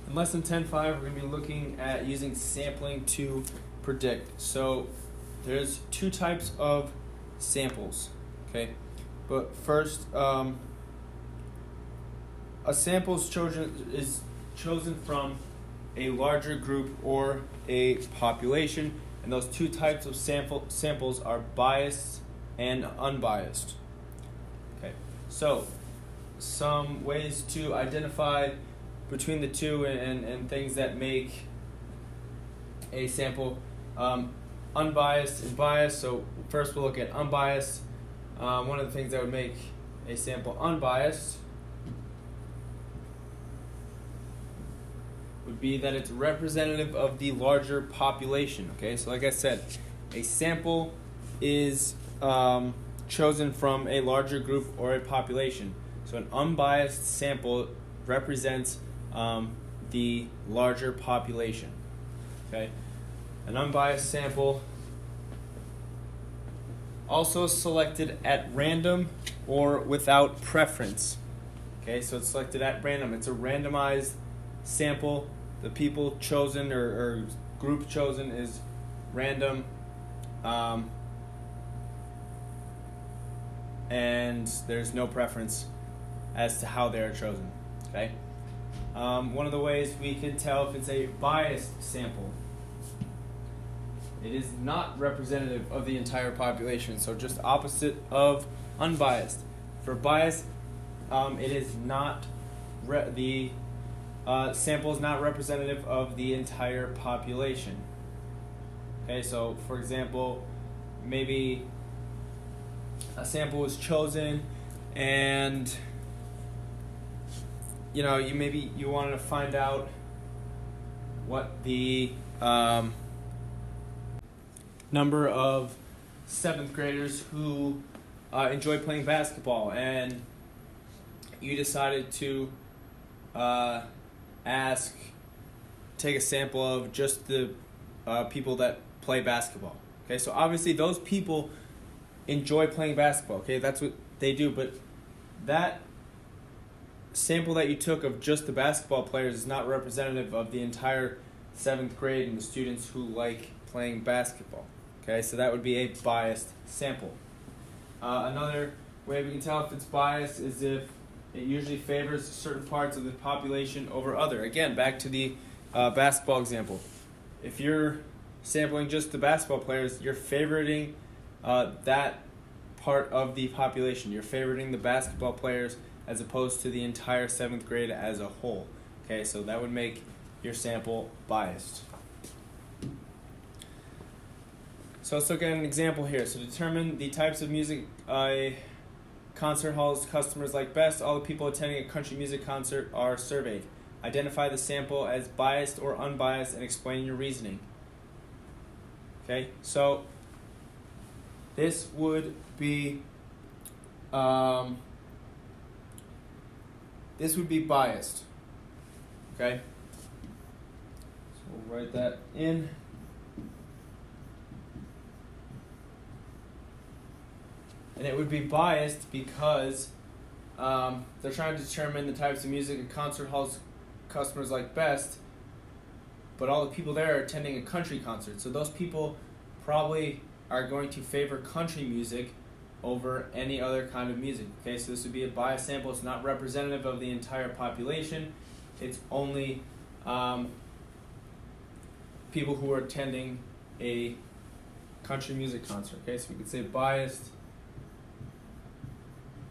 In lesson 10.5, we're going to be looking at using sampling to predict. So there's two types of samples, okay? But first, a sample is chosen from a larger group or a population, and those two types of samples are biased and unbiased. Okay, so some ways to identify between the two and things that make a sample unbiased and biased. So first we'll look at unbiased. One of the things that would make a sample unbiased would be that it's representative of the larger population. Okay, so like I said, a sample is chosen from a larger group or a population. So an unbiased sample represents the larger population. Okay, an unbiased sample also selected at random or without preference. Okay, so it's selected at random. It's a randomized sample. The people chosen or group chosen is random, and there's no preference as to how they are chosen. Okay. One of the ways we can tell if it's a biased sample, it is not representative of the entire population, so just opposite of unbiased. For bias, it is not the sample is not representative of the entire population. Okay, so for example, maybe a sample was chosen and you wanted to find out what the number of 7th graders who enjoy playing basketball, and you decided to take a sample of just the people that play basketball. Okay, so obviously those people enjoy playing basketball. Okay, that's what they do, but that sample that you took of just the basketball players is not representative of the entire 7th grade and the students who like playing basketball. Okay, so that would be a biased sample. Another way we can tell if it's biased is if it usually favors certain parts of the population over other. Again, back to the basketball example. If you're sampling just the basketball players, you're favoriting that part of the population. You're favoriting the basketball players as opposed to the entire 7th grade as a whole. Okay, so that would make your sample biased. So let's look at an example here. So determine the types of music concert halls customers like best. All the people attending a country music concert are surveyed. Identify the sample as biased or unbiased and explain your reasoning. Okay, so this would be biased. Okay, so we'll write that in. And it would be biased because they're trying to determine the types of music and concert halls customers like best, but all the people there are attending a country concert. So those people probably are going to favor country music over any other kind of music. Okay, so this would be a biased sample. It's not representative of the entire population. It's only people who are attending a country music concert. Okay, so we could say biased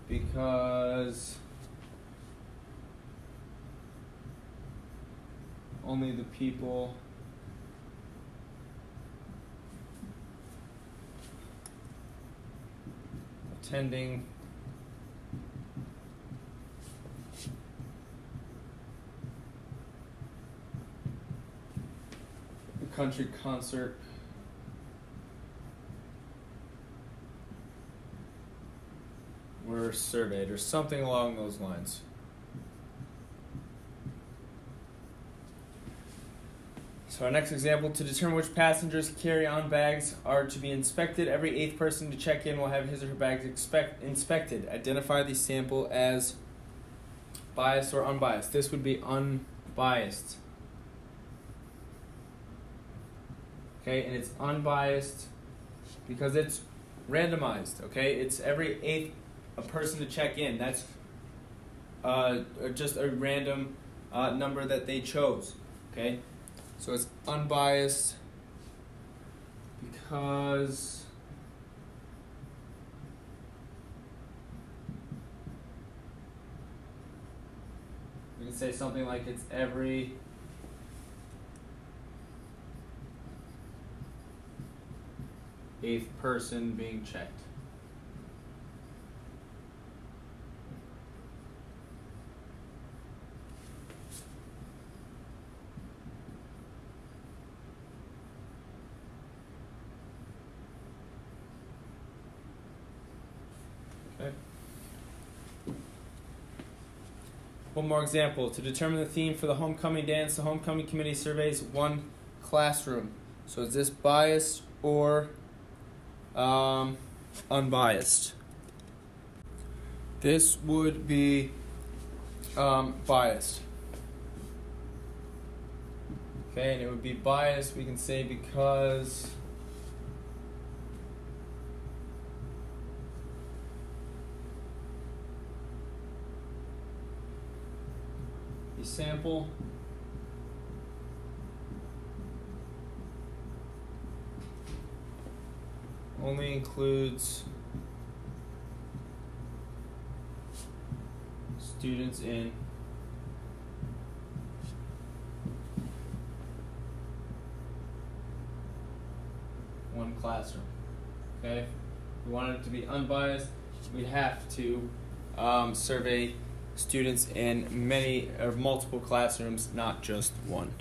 because only the people attending the country concert were surveyed, or something along those lines. So our next example, to determine which passengers carry-on bags are to be inspected, every 8th person to check in will have his or her bags inspected. Identify the sample as biased or unbiased. This would be unbiased. biased. Okay, and it's unbiased because it's randomized. Okay, it's every eighth a person to check in. That's just a random number that they chose. Okay, so it's unbiased because we can say something like it's every eighth person being checked. Okay. One more example. To determine the theme for the homecoming dance, the homecoming committee surveys one classroom. So is this biased or unbiased? This would be biased. Okay, and it would be biased, we can say, because the sample only includes students in one classroom. Okay, if we wanted it to be unbiased, we'd have to survey students in many or multiple classrooms, not just one.